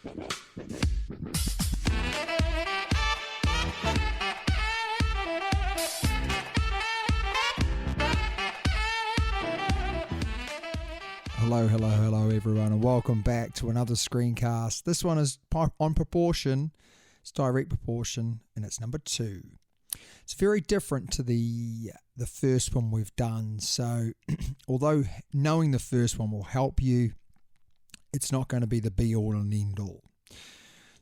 Hello everyone, and welcome back to another screencast. This one is on proportion, it's direct proportion, and it's number 2. It's very different to the first one we've done, so although knowing the first one will help you, it's not going to be the be-all and end-all.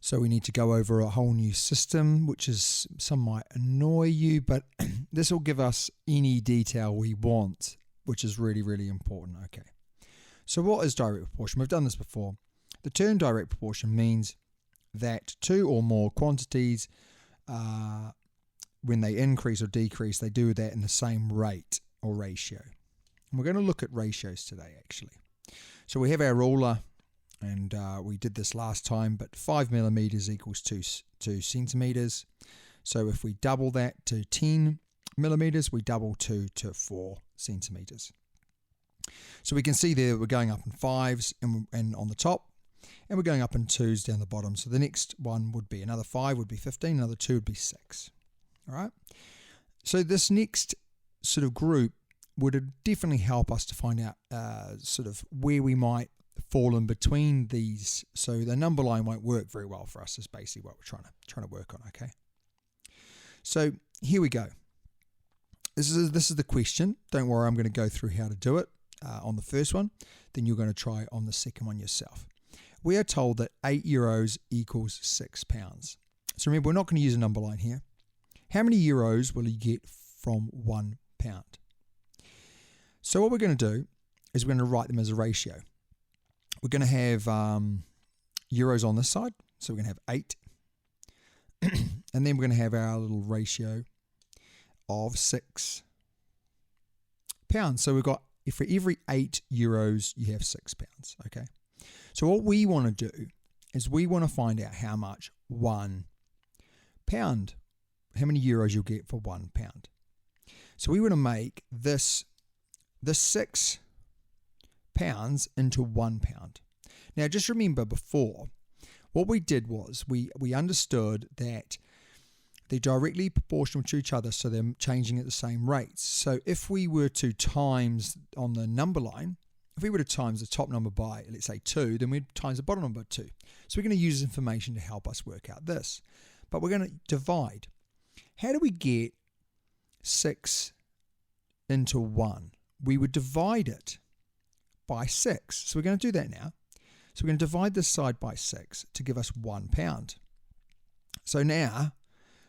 So we need to go over a whole new system, which is, some might annoy you, but this will give us any detail we want, which is really, really important. Okay. So what is direct proportion? We've done this before. The term direct proportion means that two or more quantities, when they increase or decrease, they do that in the same rate or ratio. And we're going to look at ratios today, actually. So we have our ruler, and we did this last time, but 5 millimeters equals 2 centimeters. So if we double that to 10 millimeters, we double 2 to 4 centimeters. So we can see there we're going up in 5s and on the top, and we're going up in 2s down the bottom. So the next one would be another 5 would be 15, another 2 would be 6. All right. So this next sort of group would definitely help us to find out sort of where we might fall in between these. So the number line won't work very well for us is basically what we're trying to work on. Okay. So here we go. This is the question. Don't worry, I'm going to go through how to do it. On the first one, then you're going to try on the second one yourself. We are told that 8 euros equals 6 pounds. So remember, we're not going to use a number line here. How many euros will you get from 1 pound? So what we're going to do is we're going to write them as a ratio. We're going to have euros on this side, so we're going to have 8. And then we're going to have our little ratio of 6 pounds. So we've got, for every 8 euros, you have 6 pounds, okay? So what we want to do is we want to find out how much 1 pound, how many euros you'll get for 1 pound. So we want to make the 6 pounds into 1 pound. Now, just remember before, what we did was we understood that they're directly proportional to each other, so they're changing at the same rates. So if we were to times on the number line, if we were to times the top number by, let's say 2, then we'd times the bottom number by 2. So we're going to use this information to help us work out this. But we're going to divide. How do we get 6 into 1? We would divide it by 6. So we're going to do that now. So we're going to divide this side by 6 to give us 1 pound. So now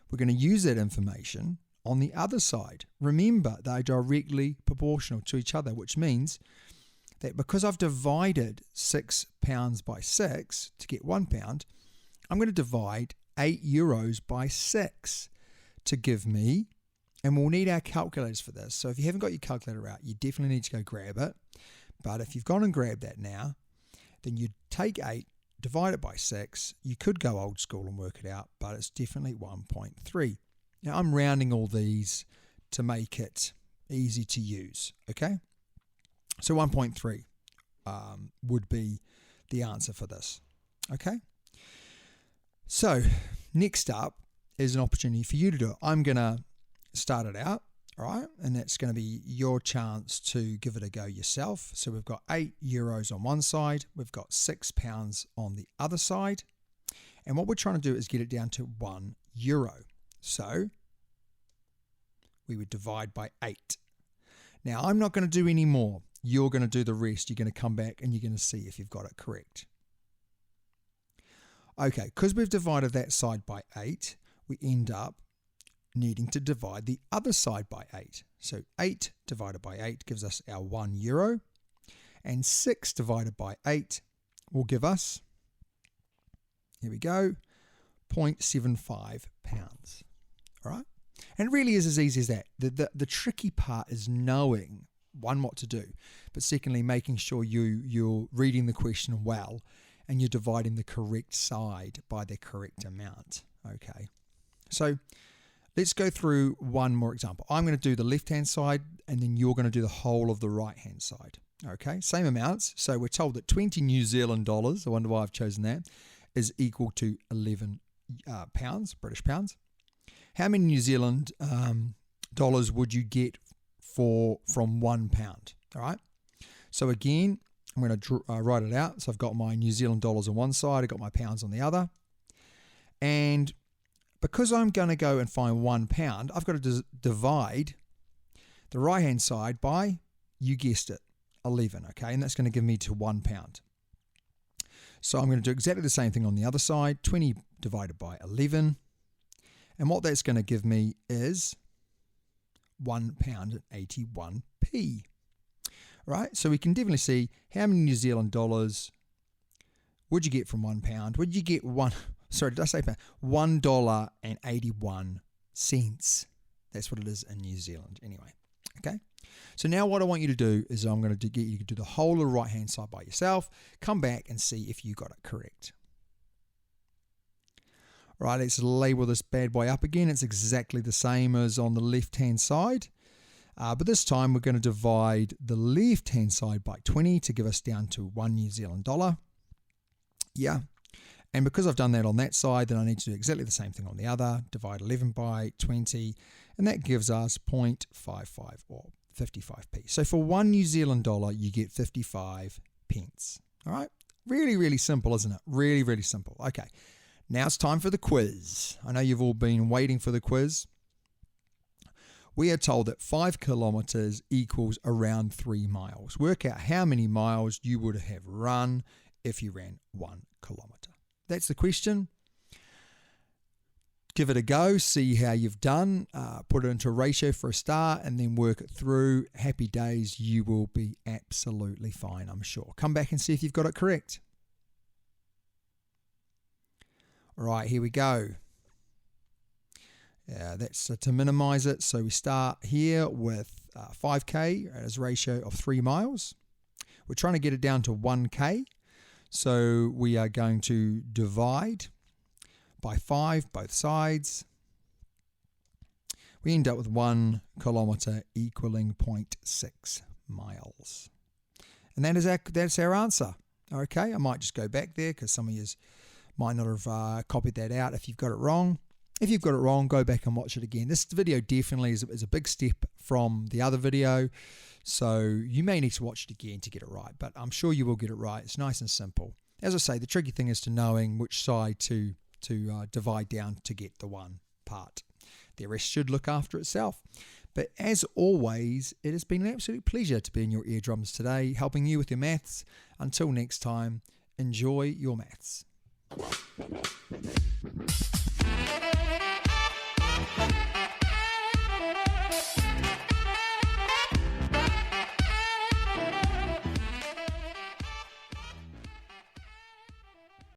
we're going to use that information on the other side. Remember, they're directly proportional to each other, which means that because I've divided 6 pounds by 6 to get 1 pound, I'm going to divide 8 euros by 6 to give me, and we'll need our calculators for this. So if you haven't got your calculator out, you definitely need to go grab it. But if you've gone and grabbed that now, then you take 8, divide it by 6. You could go old school and work it out, but it's definitely 1.3. Now I'm rounding all these to make it easy to use, okay? So 1.3 would be the answer for this, okay? So next up is an opportunity for you to do it. I'm going to start it out, all right? And that's going to be your chance to give it a go yourself. So we've got 8 euros on one side. We've got 6 pounds on the other side. And what we're trying to do is get it down to 1 euro. So we would divide by 8. Now, I'm not going to do any more. You're going to do the rest. You're going to come back and you're going to see if you've got it correct. Okay, because we've divided that side by 8, we end up needing to divide the other side by 8. So 8 divided by 8 gives us our 1 euro, and 6 divided by 8 will give us, here we go, 0.75 pounds. All right? And it really is as easy as that. The tricky part is knowing, one, what to do, but secondly, making sure you're reading the question well and you're dividing the correct side by the correct amount. Okay, so let's go through one more example. I'm going to do the left-hand side and then you're going to do the whole of the right-hand side. Okay, same amounts. So we're told that 20 New Zealand dollars, I wonder why I've chosen that, is equal to 11 pounds, British pounds. How many New Zealand dollars would you get from £1? All right. So again, I'm going to write it out. So I've got my New Zealand dollars on one side, I've got my pounds on the other. And because I'm going to go and find £1, I've got to divide the right-hand side by, you guessed it, 11, okay? And that's going to give me to £1. So I'm going to do exactly the same thing on the other side, 20 divided by 11. And what that's going to give me is £1.81. Right? So we can definitely see how many New Zealand dollars would you get from £1? Would you get $1.81. That's what it is in New Zealand anyway. Okay. So now what I want you to do is I'm going to get you to do the whole of the right hand side by yourself. Come back and see if you got it correct. Right, let's label this bad boy up again. It's exactly the same as on the left hand side. But this time we're going to divide the left hand side by 20 to give us down to $1 New Zealand dollar. Yeah. And because I've done that on that side, then I need to do exactly the same thing on the other. Divide 11 by 20, and that gives us 0.55 or 55p. So for $1 New Zealand dollar, you get 55 pence. All right. Really, really simple, isn't it? Really, really simple. Okay. Now it's time for the quiz. I know you've all been waiting for the quiz. We are told that 5 kilometers equals around 3 miles. Work out how many miles you would have run if you ran 1 kilometer. That's the question. Give it a go, see how you've done, put it into a ratio for a start, and then work it through. Happy days, you will be absolutely fine, I'm sure. Come back and see if you've got it correct. All right, here we go. That's to minimize it. So we start here with 5k as a ratio of 3 miles. We're trying to get it down to 1k. So we are going to divide by 5 both sides. We end up with 1 kilometer equaling 0.6 miles. And that's our answer. Okay, I might just go back there because some of you might not have copied that out if you've got it wrong. If you've got it wrong, go back and watch it again. This video definitely is a big step from the other video, so you may need to watch it again to get it right, but I'm sure you will get it right. It's nice and simple. As I say, the tricky thing is to knowing which side to divide down to get the one part. The rest should look after itself. But as always, it has been an absolute pleasure to be in your eardrums today, helping you with your maths. Until next time, enjoy your maths.